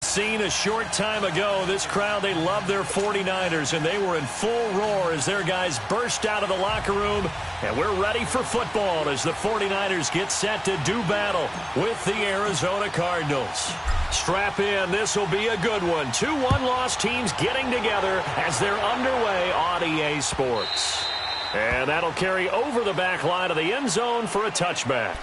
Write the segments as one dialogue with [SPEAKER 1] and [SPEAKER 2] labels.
[SPEAKER 1] scene a short time ago. This crowd, they love their 49ers, and they were in full roar as their guys burst out of the locker room. And we're ready for football as the 49ers get set to do battle with the Arizona Cardinals. Strap in. This will be a good one. 2 one-loss teams getting together as they're underway on EA Sports. And that'll carry over the back line of the end zone for a touchback.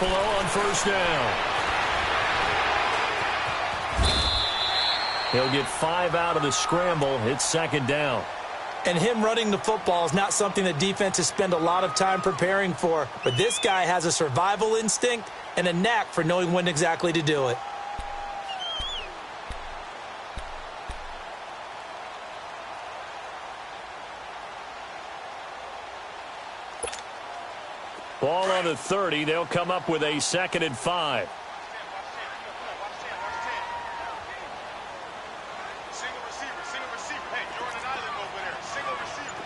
[SPEAKER 1] On first down. He'll get 5 out of the scramble. It's second down.
[SPEAKER 2] And him running the football is not something that defenses spend a lot of time preparing for. But this guy has a survival instinct and a knack for knowing when exactly to do it.
[SPEAKER 1] Ball on the 30. They'll come up with a 2nd and 5.
[SPEAKER 3] Single receiver. Hey, you're on an island over there. Single receiver.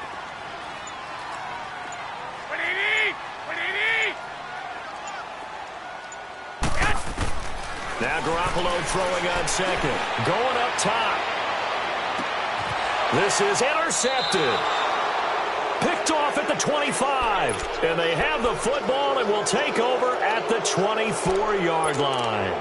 [SPEAKER 3] 180.
[SPEAKER 1] Now Garoppolo throwing on 2nd. Going up top. This is intercepted. Picked off at the 25. And they have the football and will take over at the 24-yard line.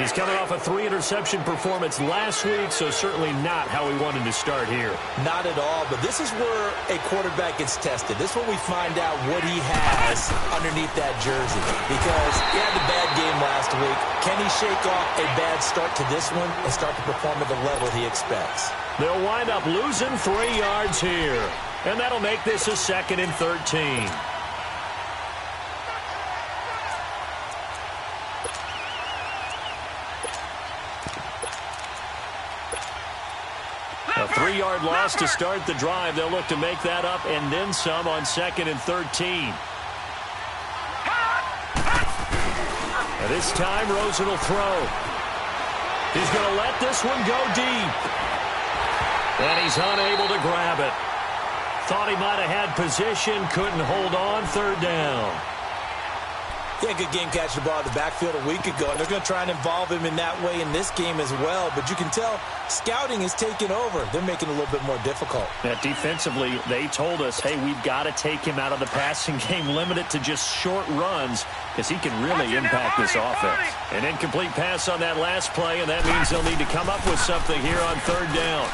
[SPEAKER 1] He's coming off a 3-interception performance last week, so certainly not how we wanted to start here.
[SPEAKER 2] Not at all, but this is where a quarterback gets tested. This is where we find out what he has underneath that jersey. Because he had the bad game last week. Can he shake off a bad start to this one and start to perform at the level he expects?
[SPEAKER 1] They'll wind up losing 3 yards here. And that'll make this a 2nd and 13. A 3-yard loss to start the drive. They'll look to make that up and then some on 2nd and 13. And this time, Rosen will throw. He's going to let this one go deep. And he's unable to grab it. Thought he might have had position, couldn't hold on, 3rd down.
[SPEAKER 2] Yeah, good game catching the ball in the backfield a week ago. And they're going to try and involve him in that way in this game as well. But you can tell scouting is taking over. They're making it a little bit more difficult.
[SPEAKER 1] Defensively, they told us, hey, we've got to take him out of the passing game, limit it to just short runs, because he can really impact this offense. An incomplete pass on that last play, and that means they'll need to come up with something here on 3rd down.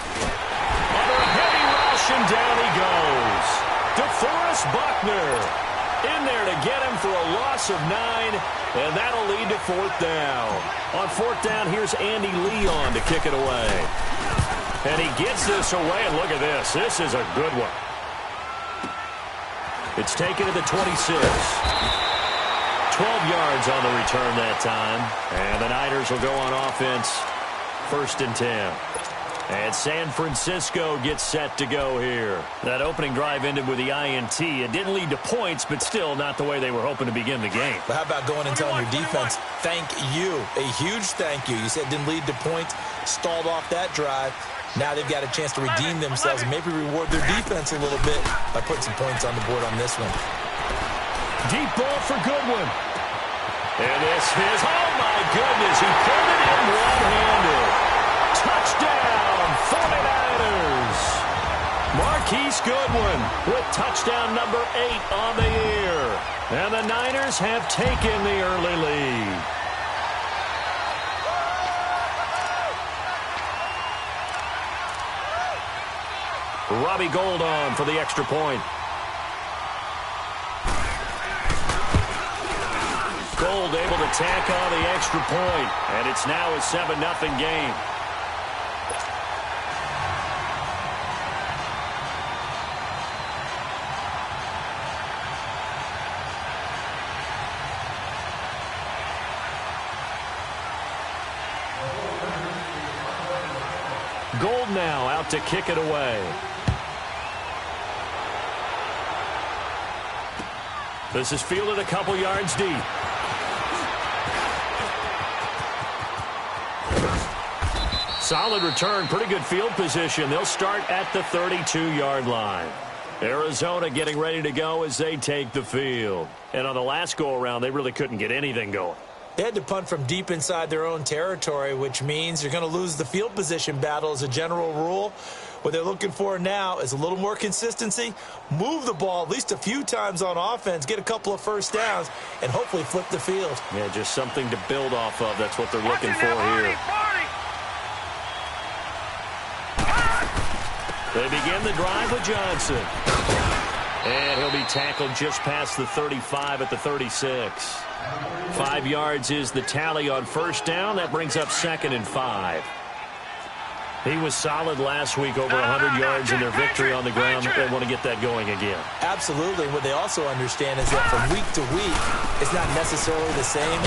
[SPEAKER 1] Under a heavy rush, and down he goes. DeForest Buckner in there to get him for a loss of 9, and that'll lead to 4th down. On 4th down, here's Andy Leon to kick it away. And he gets this away, and look at this. This is a good one. It's taken to the 26. 12 yards on the return that time. And the Niners will go on offense, 1st and 10. And San Francisco gets set to go here. That opening drive ended with the INT. It didn't lead to points, but still not the way they were hoping to begin the game.
[SPEAKER 2] But how about going and telling your defense, thank you, a huge thank you. You said it didn't lead to points, stalled off that drive. Now they've got a chance to redeem themselves and maybe reward their defense a little bit by putting some points on the board on this one.
[SPEAKER 1] Deep ball for Goodwin. And this is, oh my goodness, he pulled it in one-handed. Touchdown, 49ers. Marquise Goodwin with touchdown number 8 on the year. And the Niners have taken the early lead. Robbie Gould on for the extra point. Gould able to tack on the extra point, and it's now a 7-0 game. Gold now out to kick it away. This is fielded a couple yards deep. Solid return, pretty good field position. They'll start at the 32-yard line. Arizona getting ready to go as they take the field. And on the last go-around, they really couldn't get anything going.
[SPEAKER 2] They had to punt from deep inside their own territory, which means you're going to lose the field position battle as a general rule. What they're looking for now is a little more consistency, move the ball at least a few times on offense, get a couple of first downs, and hopefully flip the field.
[SPEAKER 1] Yeah, just something to build off of. That's what they're looking for here. They begin the drive with Johnson. And he'll be tackled just past the 35 at the 36. 5 yards is the tally on first down. That brings up 2nd and 5. He was solid last week, over 100 yards in their victory on the ground. They want to get that going again.
[SPEAKER 2] Absolutely. What they also understand is that from week to week, it's not necessarily the same,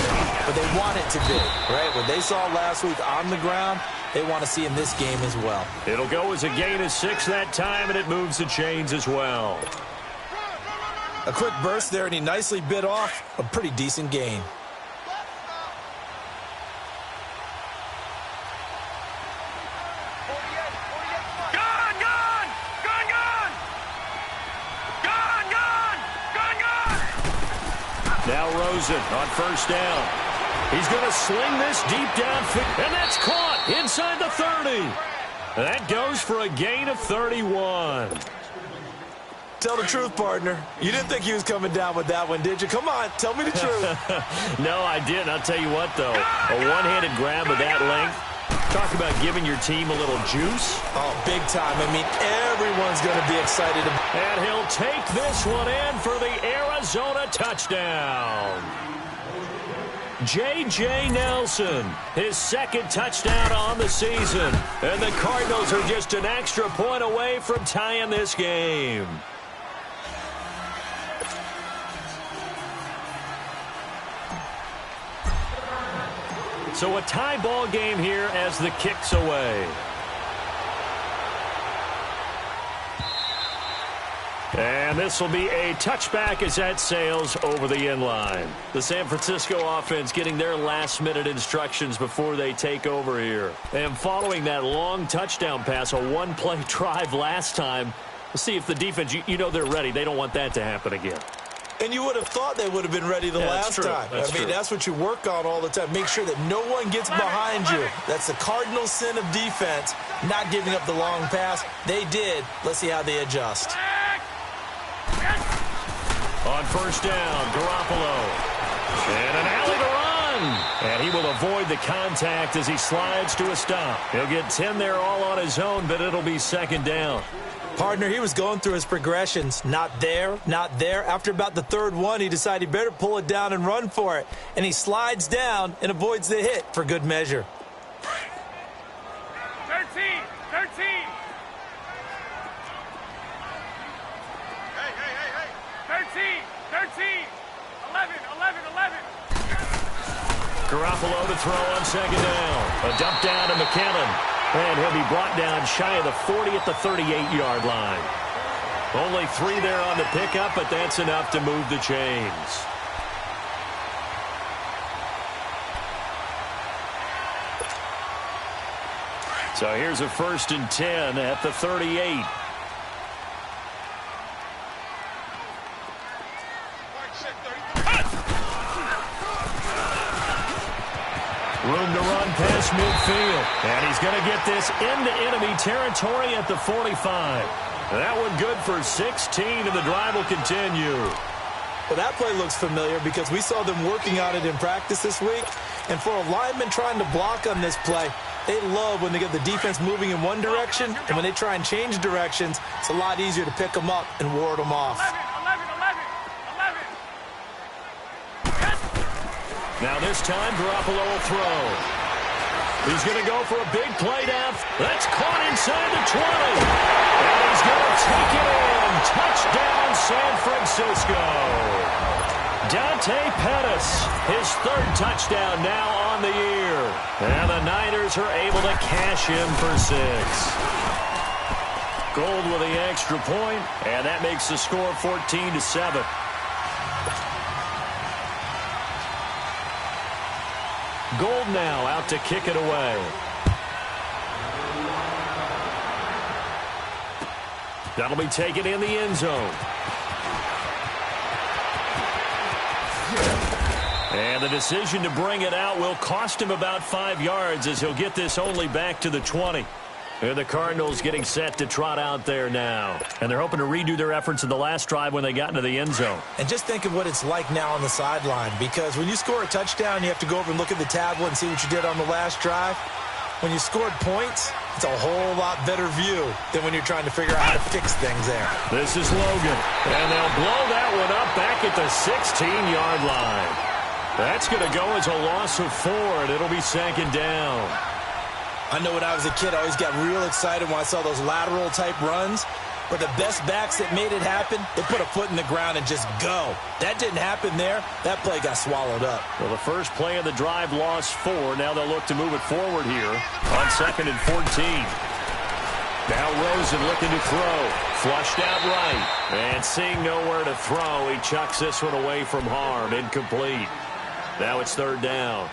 [SPEAKER 2] but they want it to be, right? What they saw last week on the ground, they want to see in this game as well.
[SPEAKER 1] It'll go as a gain of 6 that time, and it moves the chains as well.
[SPEAKER 2] A quick burst there, and he nicely bit off a pretty decent gain.
[SPEAKER 1] Now Rosen on first down. He's going to sling this deep downfield, and that's caught inside the 30. That goes for a gain of 31.
[SPEAKER 2] Tell the truth, partner. You didn't think he was coming down with that one, did you? Come on, tell me the truth.
[SPEAKER 1] No, I didn't. I'll tell you what, though. A one-handed grab of that length. Talk about giving your team a little juice.
[SPEAKER 2] Oh, big time. I mean, everyone's going to be excited.
[SPEAKER 1] And he'll take this one in for the Arizona touchdown. J.J. Nelson, his 2nd touchdown on the season. And the Cardinals are just an extra point away from tying this game. So a tie ball game here as the kick's away. And this will be a touchback as that sails over the end line. The San Francisco offense getting their last-minute instructions before they take over here. And following that long touchdown pass, a one-play drive last time, we'll see if the defense, you know they're ready. They don't want that to happen again.
[SPEAKER 2] And you would have thought they would have been ready the last time. I mean, that's what you work on all the time. Make sure that no one gets behind you. That's the cardinal sin of defense, not giving up the long pass. They did. Let's see how they adjust.
[SPEAKER 1] On first down, Garoppolo. And an alley to run. And he will avoid the contact as he slides to a stop. He'll get 10 there all on his own, but it'll be 2nd down.
[SPEAKER 2] Partner, he was going through his progressions. Not there, not there. After about the 3rd one, he decided he better pull it down and run for it. And he slides down and avoids the hit for good measure.
[SPEAKER 3] 13. 13. Hey. 13. 11.
[SPEAKER 1] Garoppolo to throw on 2nd down. A dump down to McKinnon. And he'll be brought down shy of the 40 at the 38-yard line. Only 3 there on the pickup, but that's enough to move the chains. So here's a 1st and 10 at the 38. Room to run past midfield. And he's going to get this into enemy territory at the 45. That one good for 16, and the drive will continue.
[SPEAKER 2] Well, that play looks familiar because we saw them working on it in practice this week. And for a lineman trying to block on this play, they love when they get the defense moving in one direction. And when they try and change directions, it's a lot easier to pick them up and ward them off.
[SPEAKER 3] 11.
[SPEAKER 1] Now this time, Garoppolo will throw. He's going to go for a big play down. That's caught inside the 20. And he's going to take it in. Touchdown, San Francisco. Pettis, his third touchdown now on the year. And the Niners are able to cash in for 6. Gold with the extra point, and that makes the score 14-7. Gold now out to kick it away. That'll be taken in the end zone. And the decision to bring it out will cost him about 5 yards as he'll get this only back to the 20. And the Cardinals getting set to trot out there now. And they're hoping to redo their efforts in the last drive when they got into the end zone.
[SPEAKER 2] And just think of what it's like now on the sideline, because when you score a touchdown, you have to go over and look at the tablet and see what you did on the last drive. When you scored points, it's a whole lot better view than when you're trying to figure out how to fix things there.
[SPEAKER 1] This is Logan. And they'll blow that one up back at the 16-yard line. That's going to go as a loss of 4, and it'll be second down.
[SPEAKER 2] I know when I was a kid, I always got real excited when I saw those lateral-type runs. But the best backs that made it happen, they put a foot in the ground and just go. That didn't happen there. That play got swallowed up.
[SPEAKER 1] Well, the first play of the drive lost 4. Now they'll look to move it forward here on 2nd and 14. Now Rosen looking to throw. Flushed out right. And seeing nowhere to throw, he chucks this one away from harm. Incomplete. Now it's 3rd down.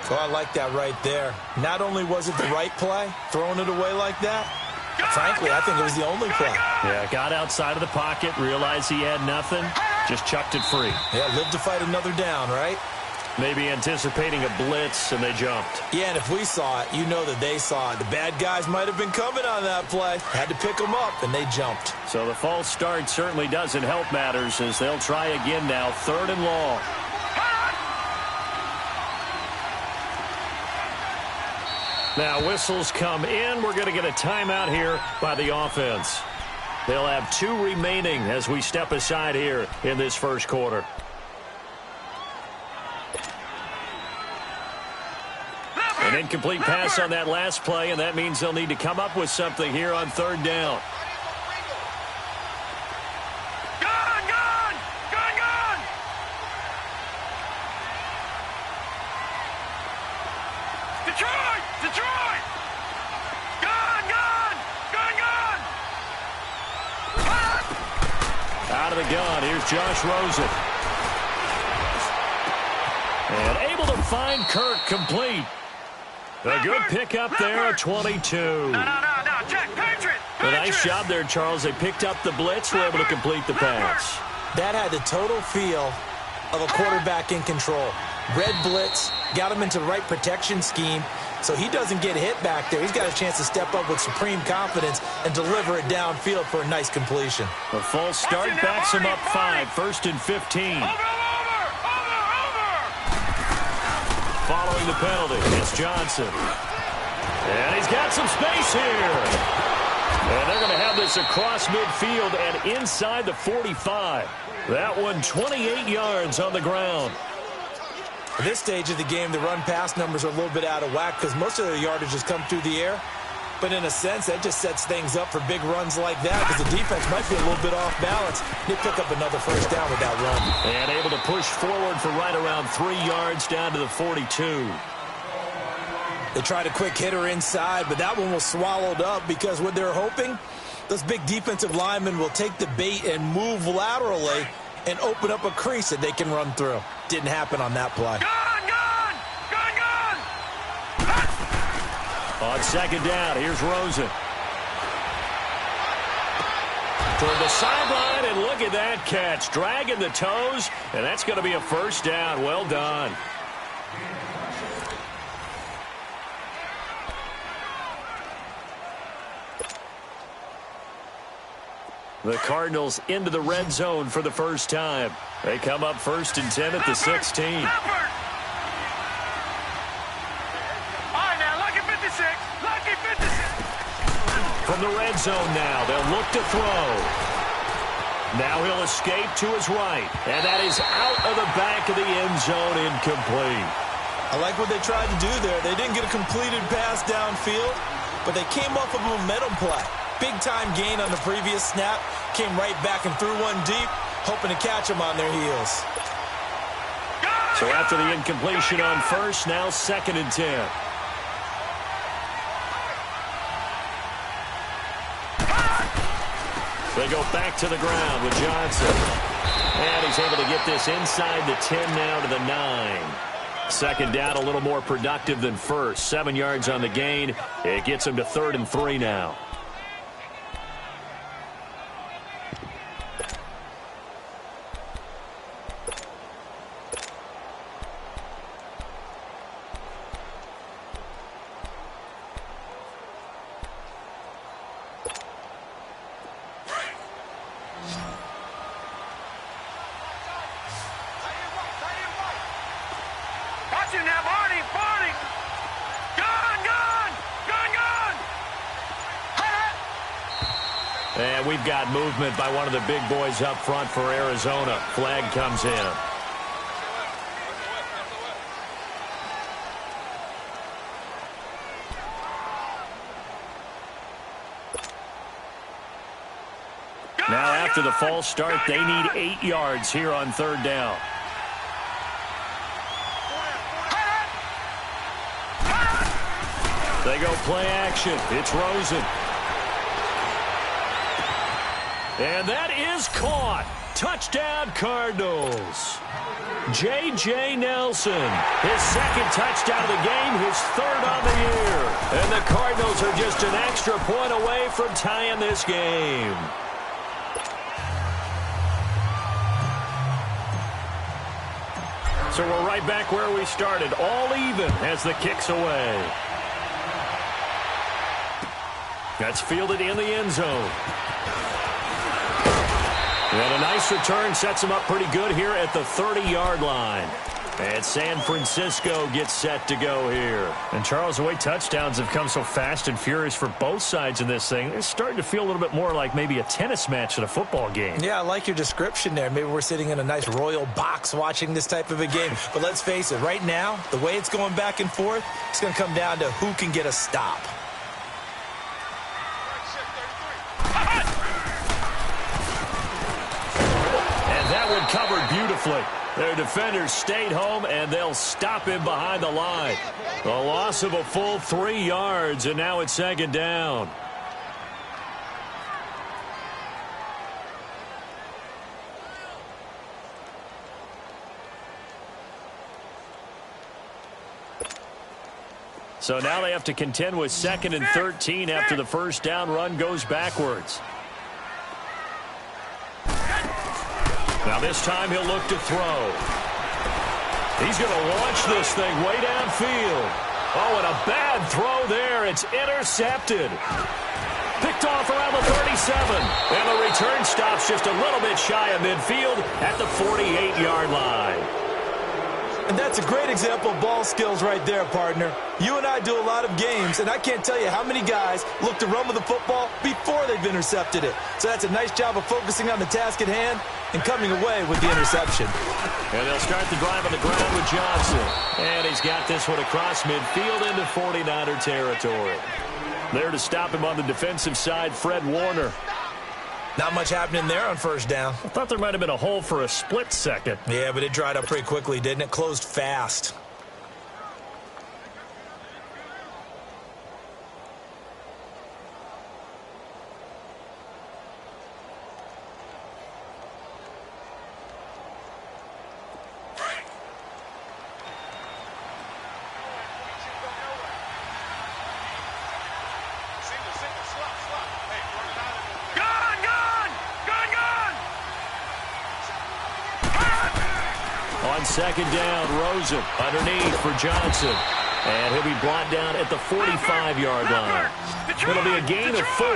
[SPEAKER 2] Oh, I like that right there. Not only was it the right play, throwing it away like that, frankly, I think it was the only play.
[SPEAKER 1] Yeah, got outside of the pocket, realized he had nothing, just chucked it free.
[SPEAKER 2] Yeah, lived to fight another down, right?
[SPEAKER 1] Maybe anticipating a blitz, and they jumped.
[SPEAKER 2] Yeah, and if we saw it, you know that they saw it. The bad guys might have been coming on that play. Had to pick them up, and they jumped.
[SPEAKER 1] So the false start certainly doesn't help matters as they'll try again now, 3rd and long. Now whistles come in. We're going to get a timeout here by the offense. They'll have 2 remaining as we step aside here in this first quarter. An incomplete pass on that last play, and that means they'll need to come up with something here on 3rd down.
[SPEAKER 3] Detroit! Gone!
[SPEAKER 1] Out of the gun, here's Josh Rosen. And able to find Kirk complete. A good pickup there at 22.
[SPEAKER 3] No, Jack, Patriot!
[SPEAKER 1] A nice job there, Charles. They picked up the blitz, were able to complete the pass.
[SPEAKER 2] That had the total feel of a quarterback in control. Red blitz, got him into the right protection scheme, so he doesn't get hit back there. He's got a chance to step up with supreme confidence and deliver it downfield for a nice completion.
[SPEAKER 1] The false start backs him up 5, 1st and 15.
[SPEAKER 3] Over!
[SPEAKER 1] Following the penalty, it's Johnson. And he's got some space here. And they're going to have this across midfield and inside the 45. That one 28 yards on the ground.
[SPEAKER 2] At this stage of the game, the run-pass numbers are a little bit out of whack because most of their yardage has come through the air. But in a sense, that just sets things up for big runs like that because the defense might be a little bit off balance. They pick up another first down with that run.
[SPEAKER 1] And able to push forward for right around 3 yards down to the 42.
[SPEAKER 2] They tried a quick hitter inside, but that one was swallowed up because what they're hoping, those big defensive linemen will take the bait and move laterally and open up a crease that they can run through. Didn't happen on that play.
[SPEAKER 3] Gone!
[SPEAKER 1] On 2nd down, here's Rosen. Toward the sideline, and look at that catch. Dragging the toes, and that's going to be a first down. Well done. The Cardinals into the red zone for the first time. They come up 1st and 10 at the 16. From the red zone now, they'll look to throw. Now he'll escape to his right, and that is out of the back of the end zone, incomplete.
[SPEAKER 2] I like what they tried to do there. They didn't get a completed pass downfield, but they came off of a momentum play. Big-time gain on the previous snap, came right back and threw one deep, hoping to catch them on their heels.
[SPEAKER 1] So after the incompletion on first, now 2nd and 10. They go back to the ground with Johnson. And he's able to get this inside the 10 now to the 9. 2nd down, a little more productive than first. 7 yards on the gain. It gets him to 3rd and 3 now. And we've got movement by one of the big boys up front for Arizona. Flag comes in. Now after the false start, they need 8 yards here on 3rd down. They go play action. It's Rosen. And that is caught. Touchdown, Cardinals. J.J. Nelson, his 2nd touchdown of the game, his 3rd on the year. And the Cardinals are just an extra point away from tying this game. So we're right back where we started, all even as the kick's away. That's fielded in the end zone. And a nice return sets him up pretty good here at the 30-yard line. And San Francisco gets set to go here. And, Charles, the way touchdowns have come so fast and furious for both sides in this thing, it's starting to feel a little bit more like maybe a tennis match at a football game. Yeah, I like your description there. Maybe we're sitting in a nice royal box watching this type of a game. But let's face it, right now, the way it's going back and forth, it's going to come down to who can get a stop. Covered beautifully. Their defenders stayed home, and they'll stop him behind the line. A loss of a full 3 yards, and now it's 2nd down. So now they have to contend with 2nd and 13 after the first down run goes backwards. Now this time he'll look to throw. He's going to launch this thing way downfield. Oh, and a bad throw there. It's intercepted. Picked off around the 37. And the return stops just a little bit shy of midfield at the 48-yard line. And that's a great example of ball skills right there, partner. You and I do a lot of games, and I can't tell you how many guys look to run with the football before they've intercepted it. So that's a nice job of focusing on the task at hand and coming away with the interception. And they'll start the drive on the ground with Johnson. And he's got this one across midfield into 49er territory. There to stop him on the defensive side, Fred Warner. Not much happening there on first down. I thought there might have been a hole for a split second. Yeah, but it dried up pretty quickly, didn't it? Closed fast. On second down, Rosen underneath for Johnson. And he'll be brought down at the 45-yard line. It'll be a gain of 4.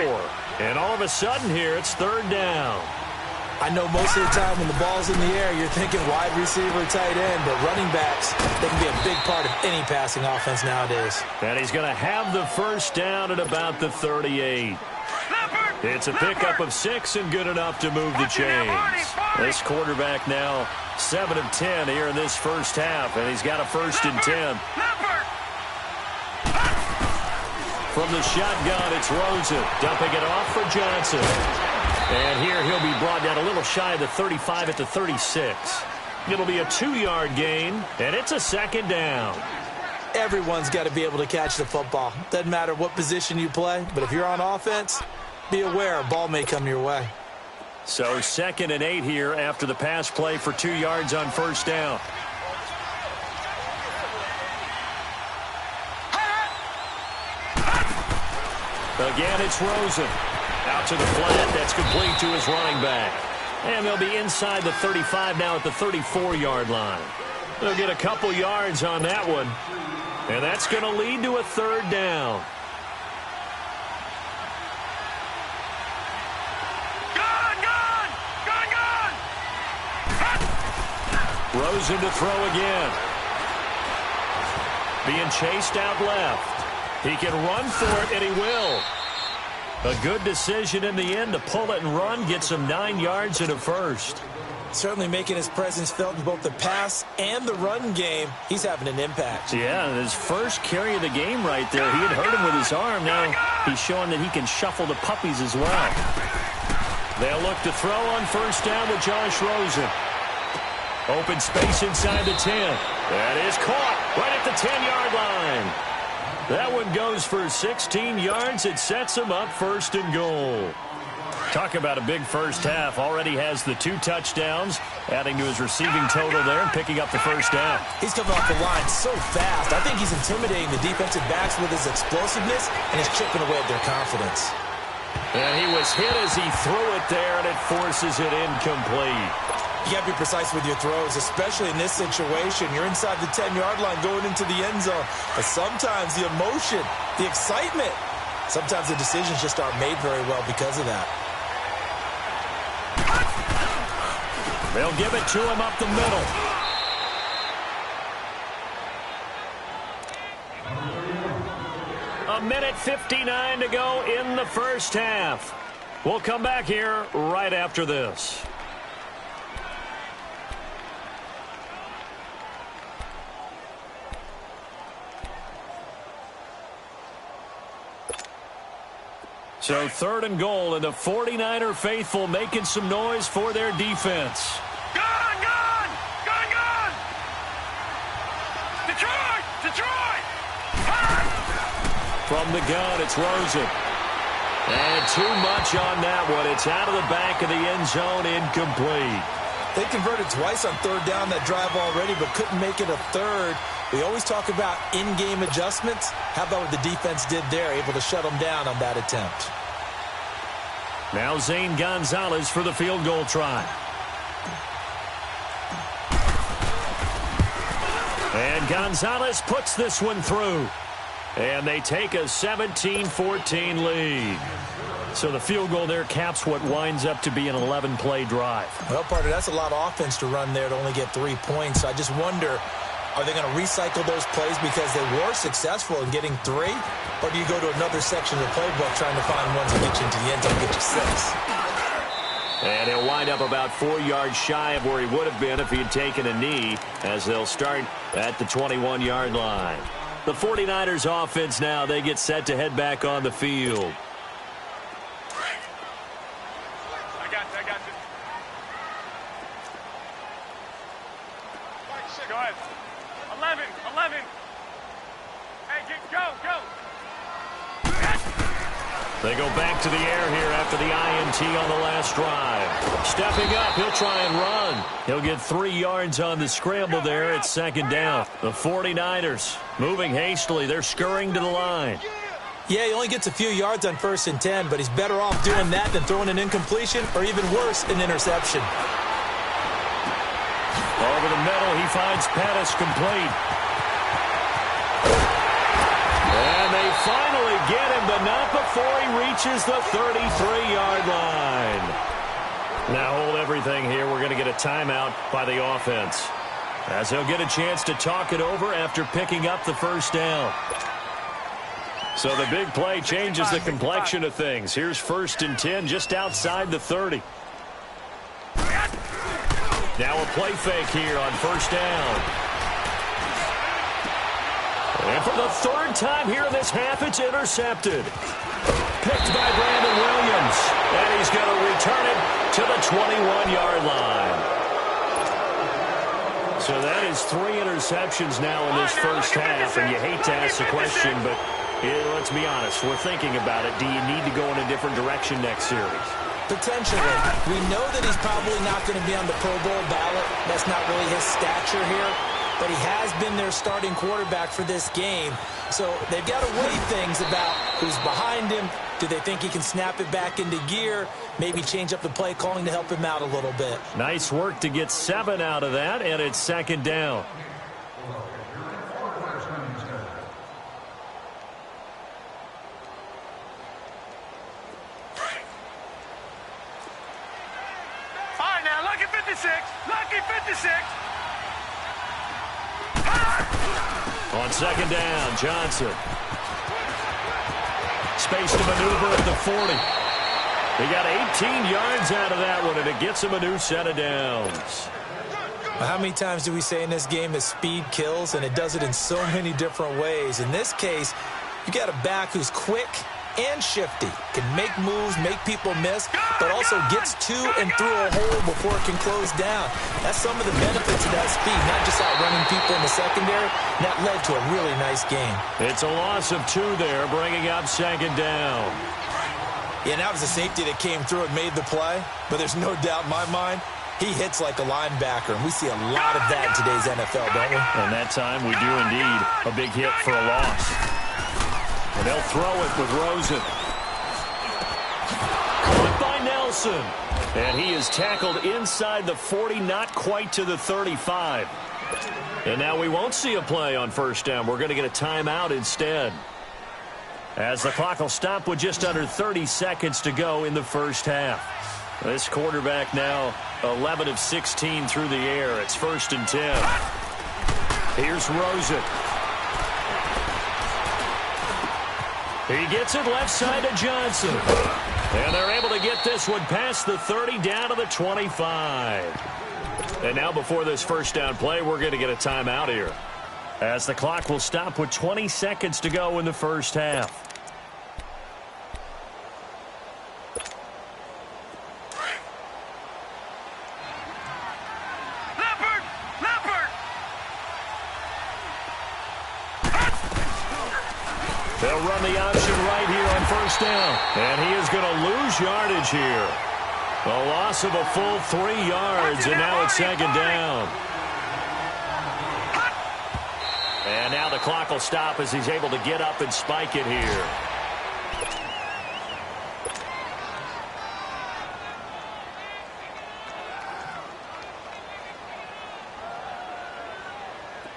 [SPEAKER 1] And all of a sudden here, it's 3rd down. I know most of the time when the ball's in the air, you're thinking wide receiver, tight end. But running backs, they can be a big part of any passing offense nowadays. And he's going to have the first down at about the 38. It's a pickup of 6 and good enough to move the chains. This quarterback now 7 of 10 here in this first half, and he's got a 1st and 10. From the shotgun, it's Rosen dumping it off for Johnson. And here he'll be brought down a little shy of the 35 at the 36. It'll be a 2-yard gain, and it's a second down.
[SPEAKER 2] Everyone's got to be able to catch the football. Doesn't matter what position you play, but if you're on offense, be aware a ball may come your way.
[SPEAKER 1] So 2nd and 8 here after the pass play for 2 yards on first down. Again, it's Rosen. Out to the flat. That's complete to his running back. And they'll be inside the 35 now at the 34-yard line. They'll get a couple yards on that one. And that's going to lead to a 3rd down. Rosen to throw again. Being chased out left. He can run for it, and he will. A good decision in the end to pull it and run. Gets him 9 yards and a first.
[SPEAKER 2] Certainly making his presence felt in both the pass and the run game. He's having an impact.
[SPEAKER 1] Yeah, his first carry of the game right there. He had hurt him with his arm. Now he's showing that he can shuffle the puppies as well. They'll look to throw on first down with Josh Rosen. Open space inside the 10. That is caught right at the 10-yard line. That one goes for 16 yards. It sets him up 1st and goal. Talk about a big first half. Already has the 2 touchdowns, adding to his receiving total there and picking up the first down.
[SPEAKER 2] He's coming off the line so fast. I think he's intimidating the defensive backs with his explosiveness and he's chipping away at their confidence.
[SPEAKER 1] And he was hit as he threw it there, and it forces it incomplete.
[SPEAKER 2] You got to be precise with your throws, especially in this situation. You're inside the 10-yard line going into the end zone. But sometimes the emotion, the excitement, sometimes the decisions just aren't made very well because of that.
[SPEAKER 1] They'll give it to him up the middle. A minute 59 to go in the first half. We'll come back here right after this. So 3rd and goal, and the 49er faithful making some noise for their defense.
[SPEAKER 3] Gun! Detroit!
[SPEAKER 1] From the gun, it's Rosen. And too much on that one. It's out of the back of the end zone, incomplete.
[SPEAKER 2] They converted twice on 3rd down that drive already, but couldn't make it a 3rd. We always talk about in-game adjustments. How about what the defense did there, able to shut them down on that attempt.
[SPEAKER 1] Now Zane Gonzalez for the field goal try. And Gonzalez puts this one through. And they take a 17-14 lead. So the field goal there caps what winds up to be an 11-play drive.
[SPEAKER 2] Well, partner, that's a lot of offense to run there to only get 3 points. So I just wonder, are they going to recycle those plays because they were successful in getting 3? Or do you go to another section of the playbook trying to find ones that get you into the end zone and get you 6?
[SPEAKER 1] And he'll wind up about 4 yards shy of where he would have been if he had taken a knee, as they'll start at the 21-yard line. The 49ers offense now, they get set to head back on the field.
[SPEAKER 3] I got you. Go ahead. 11. Hey, go.
[SPEAKER 1] They go back to the air here after the INT on the last drive. Stepping up, he'll try and run. He'll get 3 yards on the scramble there. It's 2nd down. The 49ers moving hastily. They're scurrying to the line.
[SPEAKER 2] Yeah, he only gets a few yards on 1st and 10, but he's better off doing that than throwing an incompletion or even worse, an interception.
[SPEAKER 1] Over the middle, he finds Pettis complete. And they finally get him, but not before he reaches the 33-yard line. Now hold everything here. We're going to get a timeout by the offense, as he'll get a chance to talk it over after picking up the first down. So the big play changes the complexion of things. Here's 1st and 10 just outside the 30. Now a play fake here on first down. And for the 3rd time here in this half, it's intercepted. Picked by Brandon Williams. And he's going to return it to the 21-yard line. So that is 3 interceptions now in this first half, and you hate to ask the question, but let's be honest, we're thinking about it. Do you need to go in a different direction next series?
[SPEAKER 2] Potentially. We know that he's probably not going to be on the Pro Bowl ballot. That's not really his stature here. But he has been their starting quarterback for this game. So they've got to weigh things about who's behind him. Do they think he can snap it back into gear? Maybe change up the play calling to help him out a little bit.
[SPEAKER 1] Nice work to get 7 out of that, and it's 2nd down.
[SPEAKER 3] All right, now, lucky 56. Lucky 56.
[SPEAKER 1] On 2nd down, Johnson. Space to maneuver at the 40. They got 18 yards out of that one, and it gets them a new set of downs.
[SPEAKER 2] How many times do we say in this game that speed kills, and it does it in so many different ways? In this case, you got a back who's quick and shifty, can make moves, make people miss, but also gets to and through a hole before it can close down. That's some of the benefits of that speed, not just outrunning people in the secondary. That led to a really nice game.
[SPEAKER 1] It's a loss of 2 there, bringing up 2nd down.
[SPEAKER 2] Yeah, and that was a safety that came through and made the play, but there's no doubt in my mind, he hits like a linebacker, and we see a lot of that in today's NFL, don't we?
[SPEAKER 1] And that time we do indeed a big hit for a loss. And they'll throw it with Rosen. Caught by Nelson. And he is tackled inside the 40, not quite to the 35. And now we won't see a play on 1st down. We're going to get a timeout instead, as the clock will stop with just under 30 seconds to go in the first half. This quarterback now 11 of 16 through the air. It's 1st and 10. Here's Rosen. He gets it left side to Johnson. And they're able to get this one past the 30 down to the 25. And now before this 1st down play, we're going to get a timeout here, as the clock will stop with 20 seconds to go in the first half. They'll run the option right here on 1st down. And he is going to lose yardage here. A loss of a full 3 yards, and now it's 2nd down. And now the clock will stop as he's able to get up and spike it here.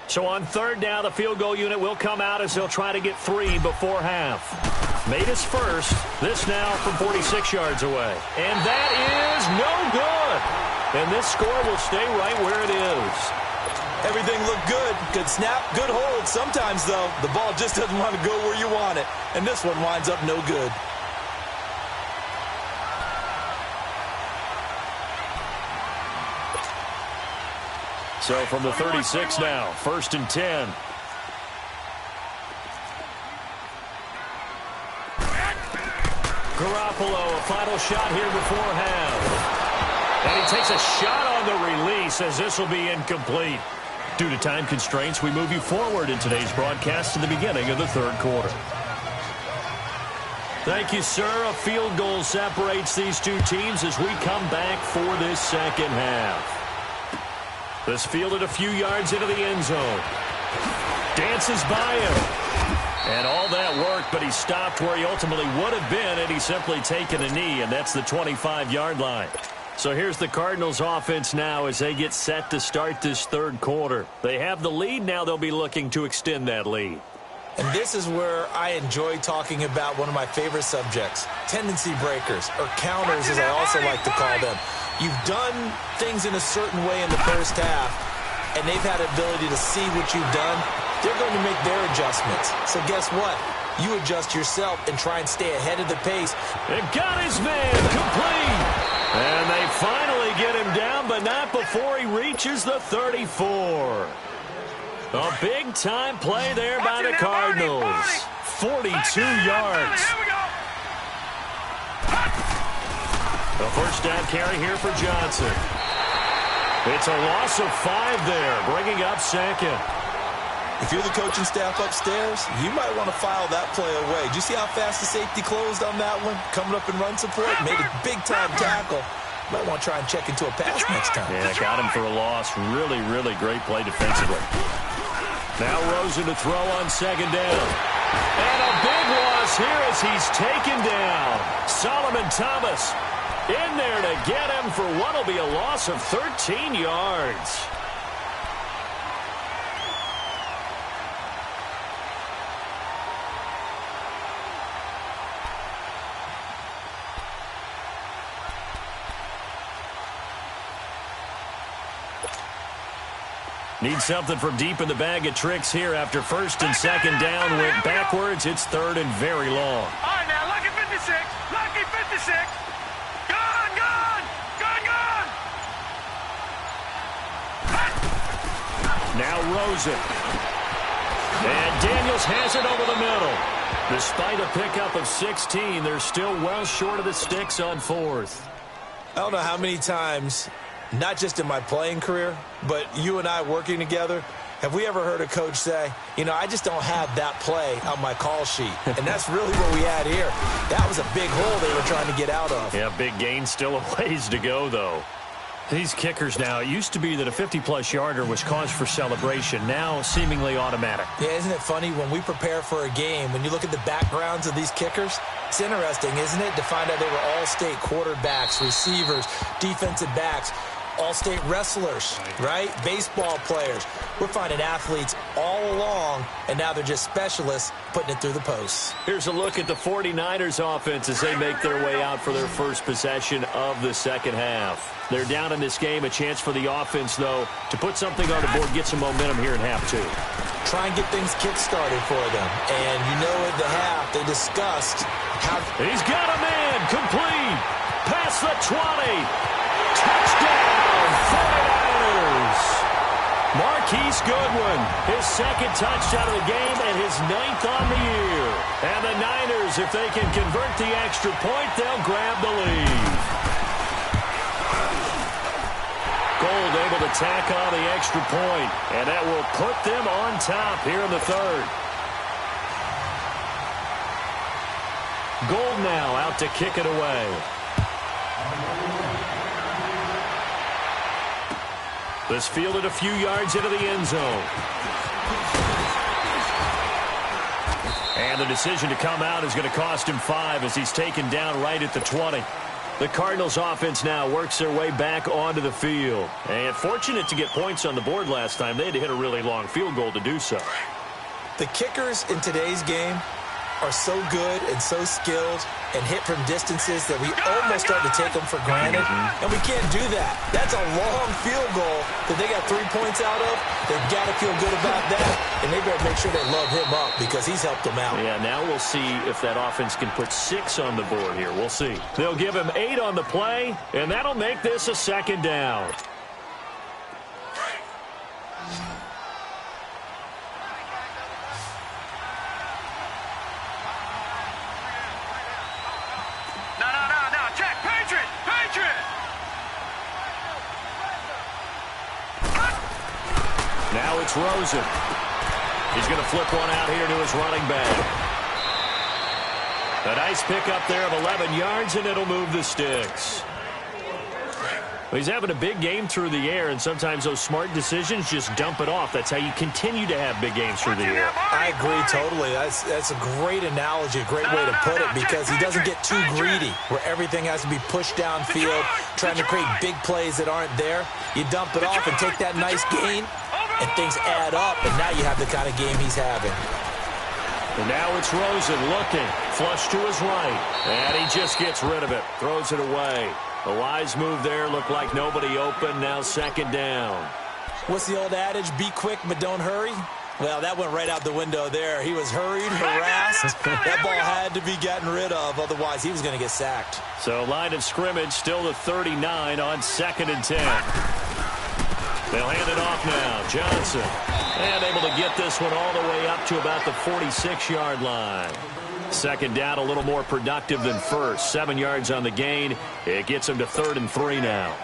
[SPEAKER 1] So on 3rd down, the field goal unit will come out as they'll try to get 3 before half. Made his first. This now from 46 yards away. And that is no good. And this score will stay right where it is.
[SPEAKER 2] Everything looked good. Good snap, good hold. Sometimes, though, the ball just doesn't want to go where you want it. And this one winds up no good.
[SPEAKER 1] So from the 36 now, 1st and 10. Garoppolo, a final shot here before half. And he takes a shot on the release as this will be incomplete. Due to time constraints, we move you forward in today's broadcast to the beginning of the 3rd quarter. Thank you, sir. A field goal separates these two teams as we come back for this 2nd half. This fielded a few yards into the end zone. Dances by him. And all that work, but he stopped where he ultimately would have been had he simply taken a knee, and that's the 25-yard line. So here's the Cardinals offense now as they get set to start this 3rd quarter. They have the lead. Now they'll be looking to extend that lead.
[SPEAKER 2] And this is where I enjoy talking about one of my favorite subjects, tendency breakers, or counters as I also like to call them. You've done things in a certain way in the first half, and they've had the ability to see what you've done. They're going to make their adjustments. So guess what? You adjust yourself and try and stay ahead of the pace.
[SPEAKER 1] They've got his man complete. And they finally get him down, but not before he reaches the 34. A big-time play there by the Cardinals. 42 yards. A 1st down carry here for Johnson. It's a loss of 5 there, bringing up second.
[SPEAKER 2] If you're the coaching staff upstairs, you might want to file that play away. Did you see how fast the safety closed on that one? Coming up in run support, made a big-time tackle. Might want to try and check into a pass next time.
[SPEAKER 1] Yeah, got him for a loss. Really, really great play defensively. Now Rosen to throw on second down. And a big loss here as he's taken down. Solomon Thomas in there to get him for what will be a loss of 13 yards. Need something from deep in the bag of tricks here after first and second down went backwards. It's third and very long.
[SPEAKER 3] All right, now, lucky 56. Lucky 56. Gone, gone. Gone, gone.
[SPEAKER 1] Now Rosen. And Daniels has it over the middle. Despite a pickup of 16, they're still well short of the sticks on fourth.
[SPEAKER 2] I don't know how many times, not just in my playing career, but you and I working together, have we ever heard a coach say, you know, I just don't have that play on my call sheet. And that's really what we had here. That was a big hole they were trying to get out of.
[SPEAKER 1] Yeah, big gain, still a ways to go, though. These kickers now, it used to be that a 50-plus yarder was cause for celebration. Now, seemingly automatic.
[SPEAKER 2] Yeah, isn't it funny when we prepare for a game, when you look at the backgrounds of these kickers, it's interesting, isn't it, to find out they were all-state quarterbacks, receivers, defensive backs, all-state wrestlers, right? Baseball players. We're finding athletes all along, and now they're just specialists putting it through the posts.
[SPEAKER 1] Here's a look at the 49ers offense as they make their way out for their first possession of the second half. They're down in this game. A chance for the offense, though, to put something on the board, get some momentum here in half two.
[SPEAKER 2] Try and get things kick-started for them. And you know at the half, they discussed how...
[SPEAKER 1] He's got a man, complete, past the 20. Touchdown, 49ers. Marquise Goodwin, his second touchdown of the game and his 9th on the year. And the Niners, if they can convert the extra point, they'll grab the lead. Gold able to tack on the extra point, and that will put them on top here in the third. Gold now out to kick it away. This fielded a few yards into the end zone. And the decision to come out is going to cost him 5 as he's taken down right at the 20. The Cardinals offense now works their way back onto the field. And fortunate to get points on the board last time. They had to hit a really long field goal to do so.
[SPEAKER 2] The kickers in today's game are so good and so skilled and hit from distances that we almost start to take them for granted. And we can't do that. That's a long field goal that they got 3 points out of. They've got to feel good about that. And they better make sure they love him up because he's helped them out.
[SPEAKER 1] Yeah, now we'll see if that offense can put 6 on the board here. We'll see. They'll give him 8 on the play, and that'll make this a second down. Now it's Rosen. He's going to flip one out here to his running back. A nice pickup there of 11 yards, and it'll move the sticks. He's having a big game through the air, and sometimes those smart decisions just dump it off. That's how you continue to have big games through the air.
[SPEAKER 2] I agree totally. That's a great analogy, a great way to put it, because he doesn't get too greedy where everything has to be pushed downfield, trying to create big plays that aren't there. You dump it off and take that nice gain, and things add up, and now you have the kind of game he's having.
[SPEAKER 1] And now it's Rosen looking, flush to his right, and he just gets rid of it, throws it away. A wise move there, looked like nobody open, now second down.
[SPEAKER 2] What's the old adage, be quick but don't hurry? Well, that went right out the window there. He was hurried, harassed. That ball had to be gotten rid of, otherwise he was going to get sacked.
[SPEAKER 1] So line of scrimmage still the 39 on 2nd and 10. They'll hand it off now. Johnson. And able to get this one all the way up to about the 46-yard line. Second down, a little more productive than first. 7 yards on the gain. It gets him to 3rd and 3 now.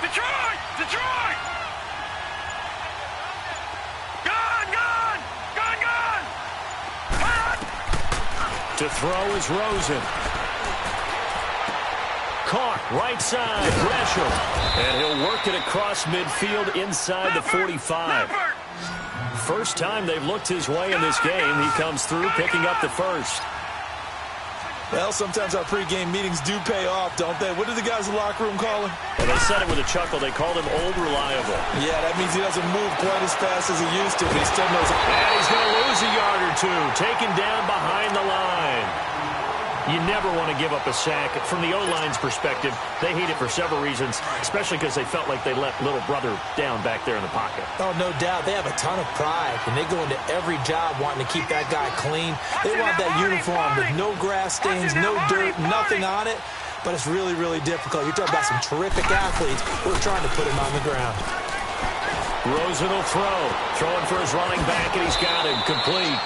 [SPEAKER 3] Detroit! Detroit! Gun! Gun! Gun! Gun!
[SPEAKER 1] To throw is Rosen. Caught, right side, Gresham. And he'll work it across midfield inside the 45. First time they've looked his way in this game. He comes through picking up the first.
[SPEAKER 2] Well, sometimes our pregame meetings do pay off, don't they? What do the guys in the locker room call him?
[SPEAKER 1] Well, they said it with a chuckle. They called him Old Reliable.
[SPEAKER 2] Yeah, that means he doesn't move quite as fast as he used to, but he still knows it.
[SPEAKER 1] And he's going to lose a yard or two. Taken down behind the line. You never want to give up a sack. From the O-line's perspective, they hate it for several reasons, especially because they felt like they let little brother down back there in the pocket.
[SPEAKER 2] Oh, no doubt. They have a ton of pride, and they go into every job wanting to keep that guy clean. They want that uniform with no grass stains, no dirt, nothing on it. But it's really, really difficult. You're talking about some terrific athletes who are trying to put him on the ground.
[SPEAKER 1] Rosen will throw. Throwing for his running back, and he's got him complete.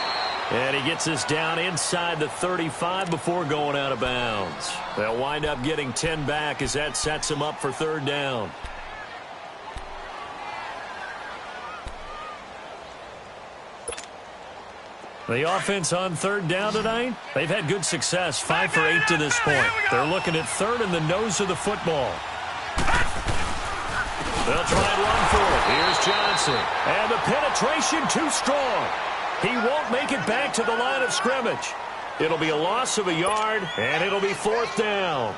[SPEAKER 1] And he gets us down inside the 35 before going out of bounds. They'll wind up getting 10 back as that sets him up for third down. The offense on third down tonight, they've had good success, 5 for 8 to this point. They're looking at third in the nose of the football. They'll try and run for it. Here's Johnson. And the penetration too strong. He won't make it back to the line of scrimmage. It'll be a loss of a yard, and it'll be fourth down.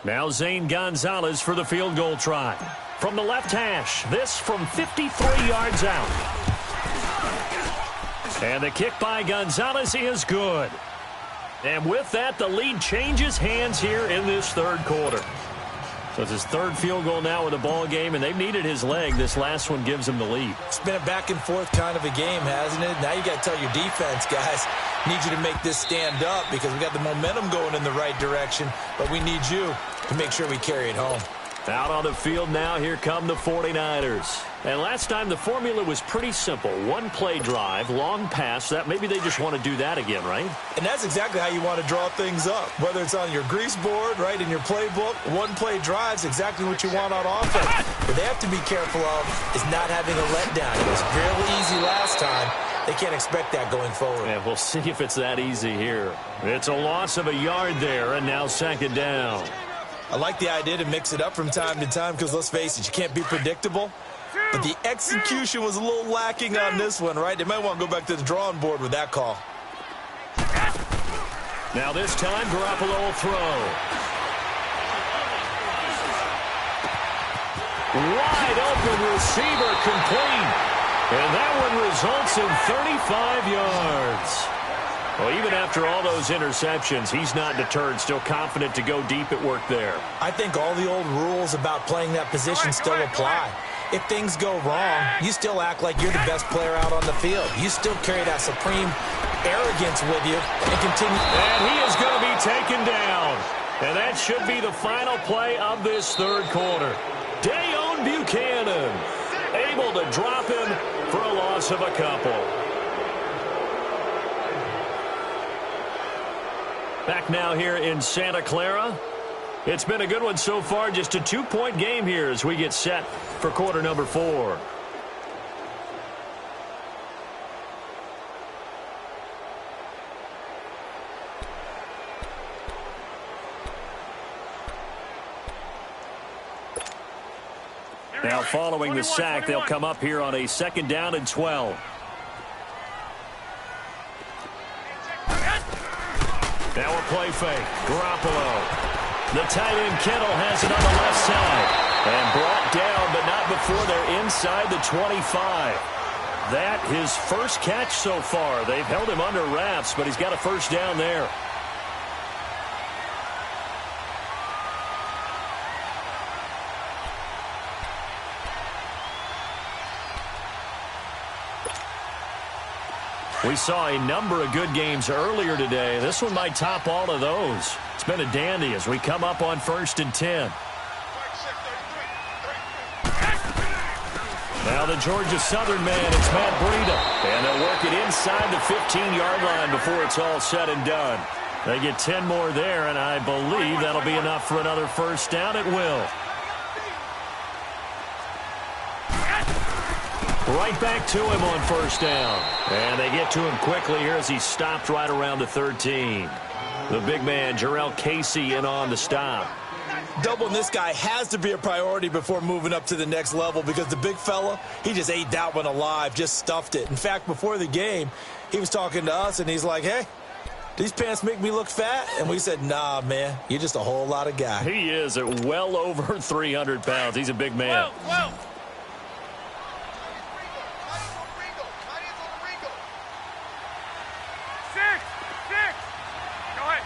[SPEAKER 1] Now Zane Gonzalez for the field goal try. From the left hash, this from 53 yards out. And the kick by Gonzalez is good. And with that, the lead changes hands here in this third quarter. So it's his third field goal now with a ball game, and they've needed his leg. This last one gives him the lead. It's been a back-and-forth kind of a game, hasn't it? Now you got to tell your defense, guys, need you to make this stand up because we got the momentum going in the right direction, but we need you to make sure we carry it home. Out on the field now, here come the 49ers. And last time the formula was pretty simple. One play drive, long pass. That maybe they just want to do that again, right? And that's exactly how you want to draw things up. Whether it's on your grease board, right, in your playbook, one play drive's exactly what you want on offense. What they have to be careful of is not having a letdown. It was fairly easy last time. They can't expect that going forward. Yeah, we'll see if it's that easy here. It's a loss of a yard there, and now second down. I like the idea to mix it up from time to time because, let's face it, you can't be predictable. But the execution was a little lacking on this one, right? They might want to go back to the drawing board with that call. Now this time, Garoppolo will throw. Wide open receiver complete. And that one results in 35 yards. Well, even after all those interceptions, he's not deterred, still confident to go deep at work there. I think all the old rules about playing that position still apply. If things go wrong, you still act like you're the best player out on the field. You still carry that supreme arrogance with you and continue. And he is going to be taken down. And that should be the final play of this third quarter. Dayon Buchanan able to drop him for a loss of a couple. Back now here in Santa Clara. It's been a good one so far. Just a 2-point game here as we get set for quarter number 4. Now following the sack, they'll come up here on a 2nd down and 12. Now a play fake. Garoppolo. The tight end Kittle has it on the left side. And brought down, but not before they're inside the 25. That his first catch so far. They've held him under wraps, but he's got a first down there. We saw a number of good games earlier today. This one might top all of those. It's been a dandy as we come up on 1st and 10. Now the Georgia Southern man, it's Matt Breida. And they'll work it inside the 15-yard line before it's all said and done. They get 10 more there, and I believe that'll be enough for another first down. It will. Right back to him on first down. And they get to him quickly here as he stopped right around the 13. The big man, Jarrell Casey, in on the stop.
[SPEAKER 2] Doubling this guy has to be a priority before moving up to the next level because the big fella, he just ate that one alive, just stuffed it. In fact, before the game, he was talking to us, and he's like, hey, these pants make me look fat? And we said, nah, man, you're just a whole lot of guy.
[SPEAKER 1] He is at well over 300 pounds. He's a big man.
[SPEAKER 3] Whoa. Six. Go ahead.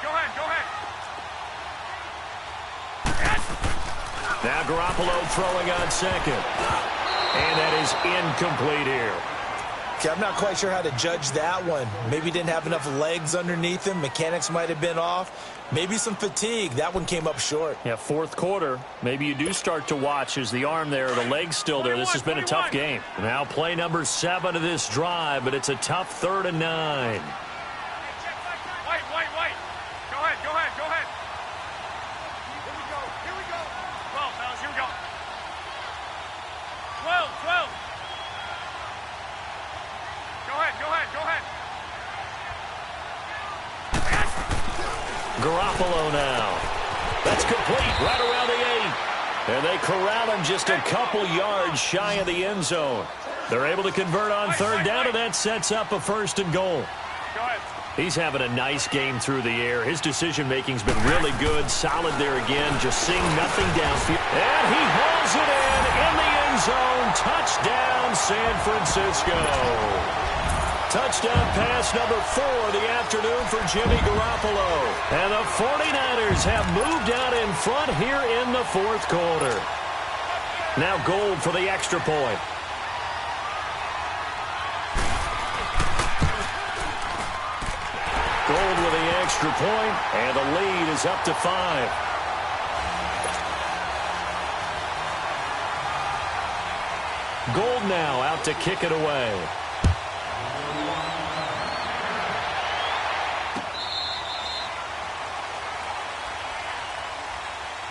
[SPEAKER 1] Now Garoppolo throwing on second. And that is incomplete here.
[SPEAKER 2] Okay, I'm not quite sure how to judge that one. Maybe didn't have enough legs underneath him. Mechanics might have been off. Maybe some fatigue. That one came up short.
[SPEAKER 1] Yeah, fourth quarter. Maybe you do start to watch as the arm there, the leg's still there. This has been a tough game. Now play number 7 of this drive, but it's a tough 3rd and 9.
[SPEAKER 3] Wait. Go ahead. Here we go. 12, fellas, here we go. 12. Go ahead.
[SPEAKER 1] Garoppolo now. That's complete right around the 8. And they corral him just a couple yards shy of the end zone. They're able to convert on 3rd down, and that sets up a 1st and goal.
[SPEAKER 3] Go ahead.
[SPEAKER 1] He's having a nice game through the air. His decision-making's been really good. Solid there again, just seeing nothing downfield. And he hauls it in the end zone. Touchdown, San Francisco. Touchdown pass number 4 of the afternoon for Jimmy Garoppolo. And the 49ers have moved out in front here in the 4th quarter. Now Gold for the extra point. Gold with the extra point, and the lead is up to 5. Gold now out to kick it away.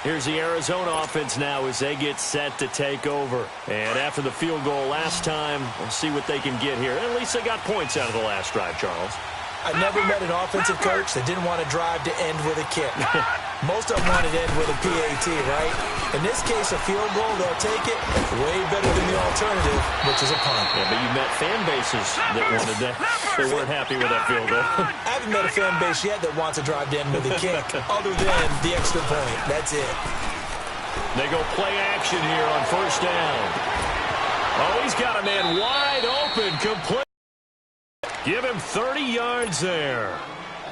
[SPEAKER 1] Here's the Arizona offense now as they get set to take over. And after the field goal last time, we'll see what they can get here. At least they got points out of the last drive, Charles.
[SPEAKER 2] I never met an offensive coach that didn't want to drive to end with a kick. Most of them wanted to end with a PAT, right? In this case, a field goal, they'll take it. Way better than the alternative, which is a punt.
[SPEAKER 1] Yeah, but you met fan bases that wanted that. They weren't happy with that field goal.
[SPEAKER 2] I haven't met a fan base yet that wants to drive to end with a kick, other than the extra point. That's it.
[SPEAKER 1] They go play action here on 1st down. Oh, he's got a man wide open, complete. Give him 30 yards there.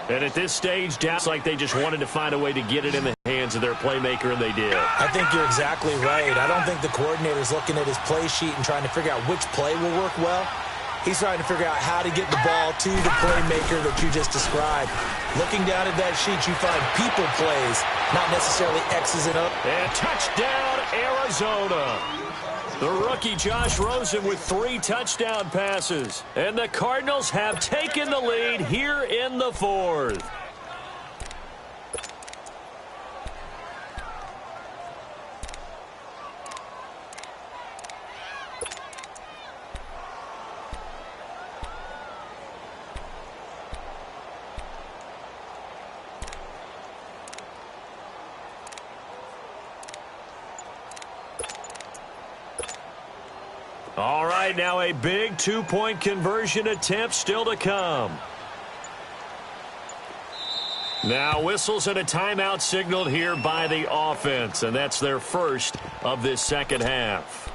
[SPEAKER 1] And at this stage, it's like they just wanted to find a way to get it in the hands of their playmaker, and they did.
[SPEAKER 2] I think you're exactly right. I don't think the coordinator's looking at his play sheet and trying to figure out which play will work well. He's trying to figure out how to get the ball to the playmaker that you just described. Looking down at that sheet, you find people plays, not necessarily X's and O's.
[SPEAKER 1] And touchdown, Arizona. The rookie Josh Rosen with 3 touchdown passes. And the Cardinals have taken the lead here in the 4th. All right, now a big 2-point conversion attempt still to come. Now whistles and a timeout signaled here by the offense, and that's their first of this second half.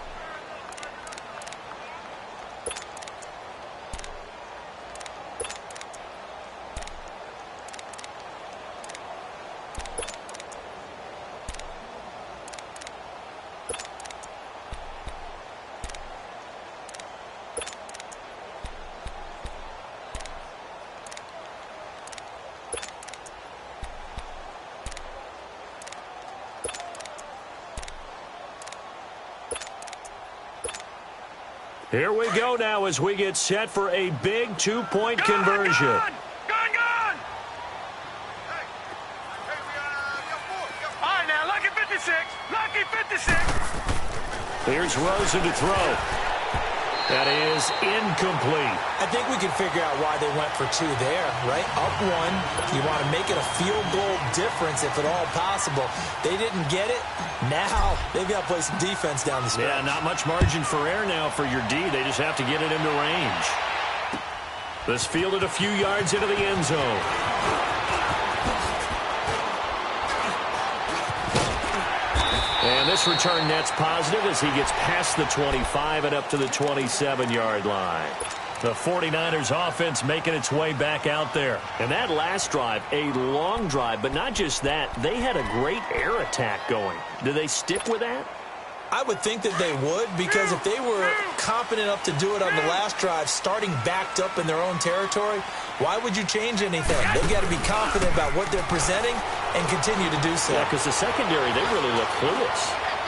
[SPEAKER 1] Here we go now as we get set for a big two-point conversion.
[SPEAKER 3] Gone! All right, now, lucky 56. Lucky 56.
[SPEAKER 1] Here's Rosen to throw. That is incomplete.
[SPEAKER 2] I think we can figure out why they went for two there, right? Up one, you want to make it a field goal difference if at all possible. They didn't get it. Now they've got to play some defense down the stretch.
[SPEAKER 1] Yeah, not much margin for error now for your D. They just have to get it into range. This fielded a few yards into the end zone. And this return net's positive as he gets past the 25 and up to the 27-yard line. The 49ers offense making its way back out there. And that last drive, a long drive, but not just that. They had a great air attack going. Do they stick with that?
[SPEAKER 2] I would think that they would, because if they were confident enough to do it on the last drive, starting backed up in their own territory, why would you change anything? They've got to be confident about what they're presenting and continue to do so.
[SPEAKER 1] Yeah, because the secondary, they really look clueless.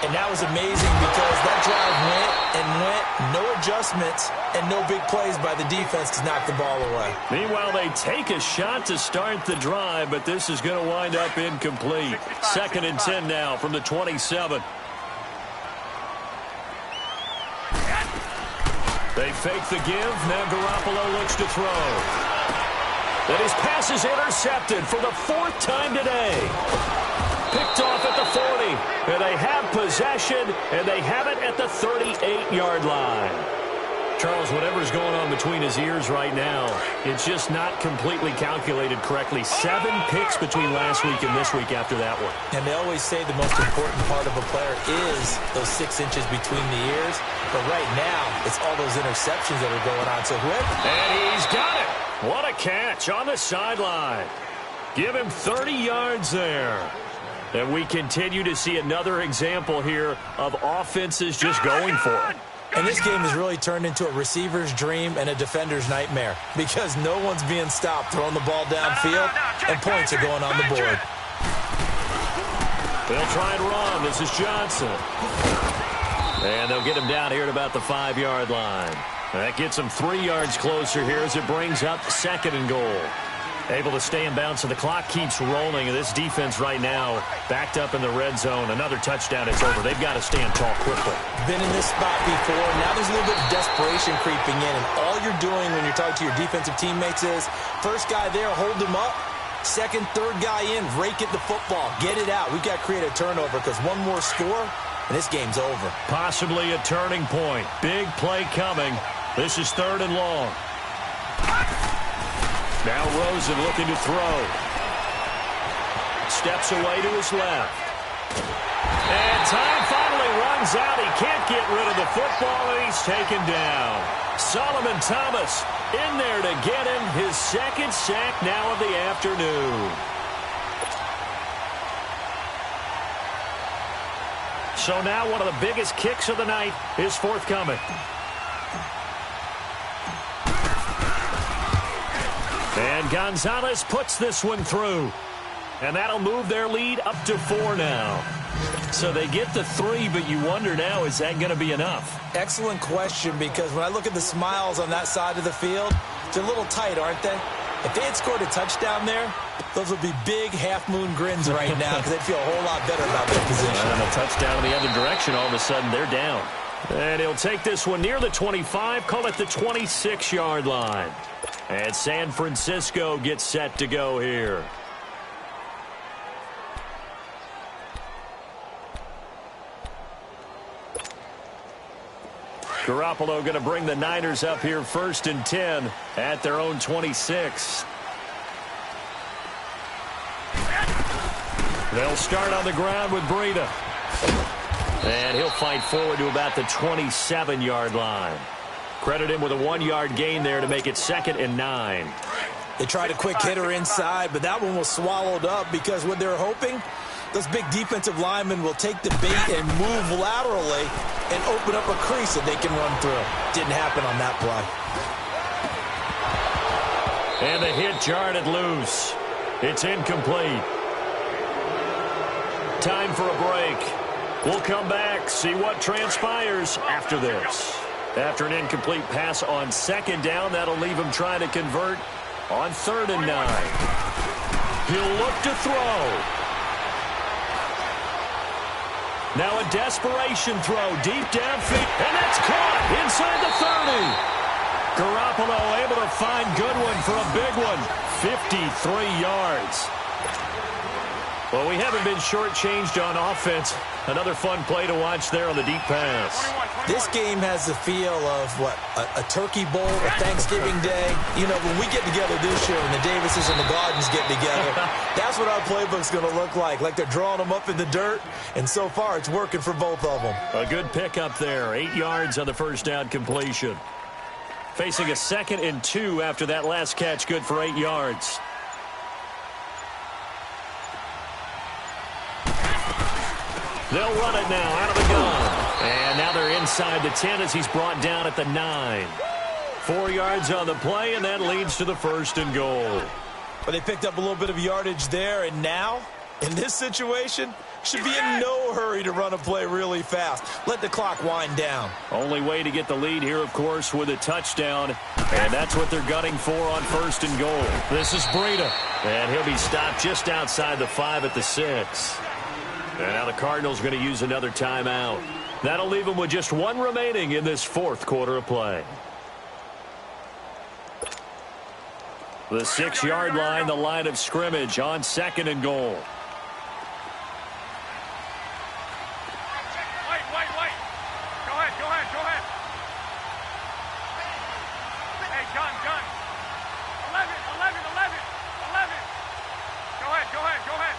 [SPEAKER 2] And that was amazing because that drive went and went, no adjustments, and no big plays by the defense to knock the ball away.
[SPEAKER 1] Meanwhile, they take a shot to start the drive, but this is going to wind up incomplete. 2nd and 10 now from the 27. They fake the give. Now Garoppolo looks to throw. And his pass is intercepted for the 4th time today. Picked off at the 40. And they have possession, and they have it at the 38-yard line. Charles, whatever's going on between his ears right now, it's just not completely calculated correctly. 7 picks between last week and this week after that one.
[SPEAKER 2] And they always say the most important part of a player is those 6 inches between the ears. But right now, it's all those interceptions that are going on. So whoever...
[SPEAKER 1] And he's got it. What a catch on the sideline. Give him 30 yards there. And we continue to see another example here of offenses just going for it.
[SPEAKER 2] And this game has really turned into a receiver's dream and a defender's nightmare because no one's being stopped throwing the ball downfield, and points are going on the board.
[SPEAKER 1] They'll try and run. This is Johnson. And they'll get him down here at about the 5-yard line. That gets him 3 yards closer here as it brings up 2nd and goal. Able to stay in bounds, so the clock keeps rolling. And this defense right now backed up in the red zone. Another touchdown, it's over. They've got to stand tall quickly.
[SPEAKER 2] Been in this spot before. Now there's a little bit of desperation creeping in. And all you're doing when you're talking to your defensive teammates is, first guy there, hold him up. Second, third guy in, rake at the football. Get it out. We've got to create a turnover because one more score, and this game's over.
[SPEAKER 1] Possibly a turning point. Big play coming. This is 3rd and long. Now Rosen looking to throw. Steps away to his left. And time finally runs out. He can't get rid of the football, and he's taken down. Solomon Thomas in there to get him his 2nd sack now of the afternoon. So now one of the biggest kicks of the night is forthcoming. And Gonzalez puts this one through. And that'll move their lead up to 4 now. So they get the 3, but you wonder now, is that going to be enough?
[SPEAKER 2] Excellent question, because when I look at the smiles on that side of the field, they're a little tight, aren't they? If they had scored a touchdown there, those would be big half-moon grins right now because they'd feel a whole lot better about their position.
[SPEAKER 1] And a touchdown in the other direction, all of a sudden they're down. And he'll take this one near the 25, call it the 26-yard line. And San Francisco gets set to go here. Garoppolo going to bring the Niners up here 1st and 10 at their own 26. They'll start on the ground with Breida. And he'll fight forward to about the 27-yard line. Credit him with a 1-yard gain there to make it 2nd and 9.
[SPEAKER 2] They tried a quick hitter inside, but that one was swallowed up because what they're hoping, those big defensive linemen will take the bait and move laterally and open up a crease that they can run through. Didn't happen on that play.
[SPEAKER 1] And the hit jarred it loose. It's incomplete. Time for a break. We'll come back, see what transpires after this. After an incomplete pass on second down, that'll leave him trying to convert on 3rd and 9. He'll look to throw. Now a desperation throw deep downfield, and that's caught inside the 30. Garoppolo able to find Goodwin for a big one, 53 yards. Well, we haven't been shortchanged on offense. Another fun play to watch there on the deep pass.
[SPEAKER 2] This game has the feel of, a turkey bowl, a Thanksgiving Day. You know, when we get together this year, when the Davises and the Gardens get together, that's what our playbook's going to look like they're drawing them up in the dirt, and so far it's working for both of them.
[SPEAKER 1] A good pickup there, 8 yards on the first down completion. Facing a 2nd and 2 after that last catch, good for 8 yards. They'll run it now out of the gun. And now they're inside the 10 as he's brought down at the 9. 4 yards on the play, and that leads to the 1st and goal.
[SPEAKER 2] But they picked up a little bit of yardage there, and now, in this situation, should be in no hurry to run a play really fast. Let the clock wind down.
[SPEAKER 1] Only way to get the lead here, of course, with a touchdown. And that's what they're gunning for on 1st and goal. This is Breida. And he'll be stopped just outside the 5 at the 6. And now the Cardinals going to use another timeout. That'll leave them with just 1 remaining in this 4th quarter of play. The 6-yard line, the line of scrimmage on 2nd and goal.
[SPEAKER 3] Wait. Go ahead. Hey, gun. 11. Go ahead.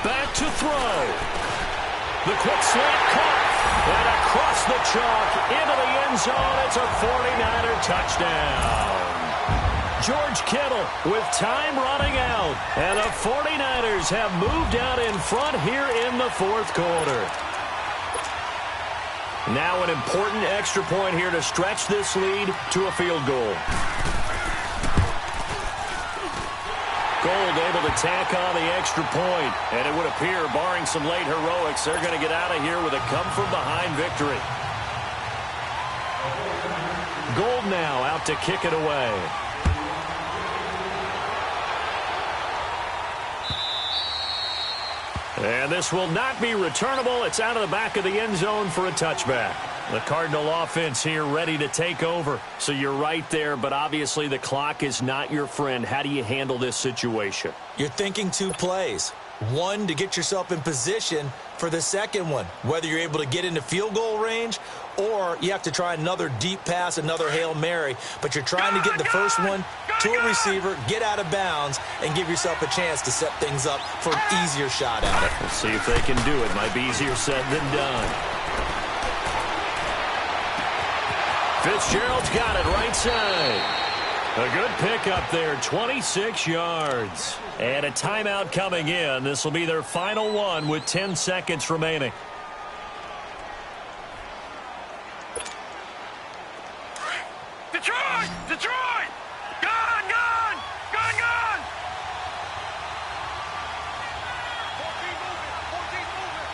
[SPEAKER 1] Back to throw. The quick slant caught. And across the chalk into the end zone. It's a 49er touchdown. George Kittle with time running out. And the 49ers have moved out in front here in the 4th quarter. Now an important extra point here to stretch this lead to a field goal. Gold able to tack on the extra point, and it would appear, barring some late heroics, they're going to get out of here with a come-from-behind victory. Gold now out to kick it away. And this will not be returnable. It's out of the back of the end zone for a touchback. The Cardinal offense here ready to take over. So you're right there, but obviously the clock is not your friend. How do you handle this situation?
[SPEAKER 2] You're thinking 2 plays. One, to get yourself in position for the second one, whether you're able to get into field goal range or you have to try another deep pass, another Hail Mary. But you're trying to get the first one to a receiver, get out of bounds, and give yourself a chance to set things up for an easier shot at it.
[SPEAKER 1] Let's see if they can do it. Might be easier said than done. Fitzgerald's got it right side. A good pickup there, 26 yards. And a timeout coming in. This will be their final one with 10 seconds remaining.
[SPEAKER 3] Detroit! Gun! 14 moving.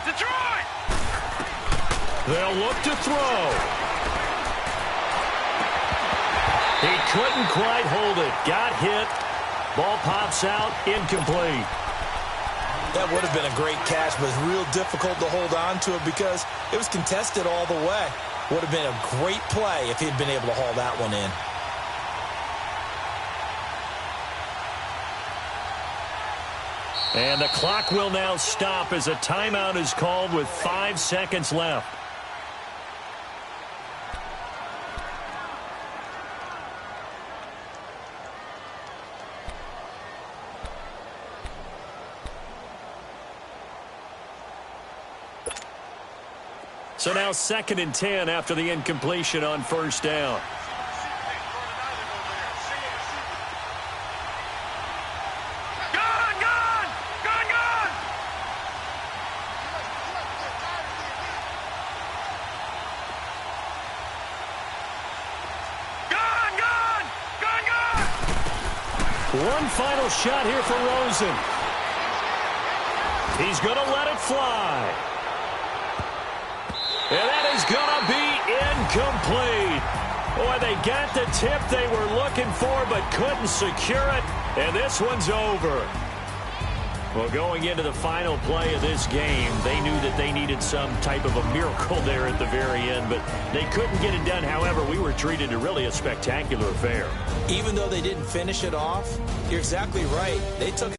[SPEAKER 3] Detroit!
[SPEAKER 1] They'll look to throw. He couldn't quite hold it. Got hit. Ball pops out. Incomplete.
[SPEAKER 2] That would have been a great catch, but it's real difficult to hold on to it because it was contested all the way. Would have been a great play if he'd been able to haul that one in.
[SPEAKER 1] And the clock will now stop as a timeout is called with 5 seconds left. So now 2nd and 10 after the incompletion on first down.
[SPEAKER 3] Gun!
[SPEAKER 1] One final shot here for Rosen. He's going to let it fly. And that is going to be incomplete. Boy, they got the tip they were looking for but couldn't secure it. And this one's over. Well, going into the final play of this game, they knew that they needed some type of a miracle there at the very end, but they couldn't get it done. However, we were treated to really a spectacular affair.
[SPEAKER 2] Even though they didn't finish it off, you're exactly right. They took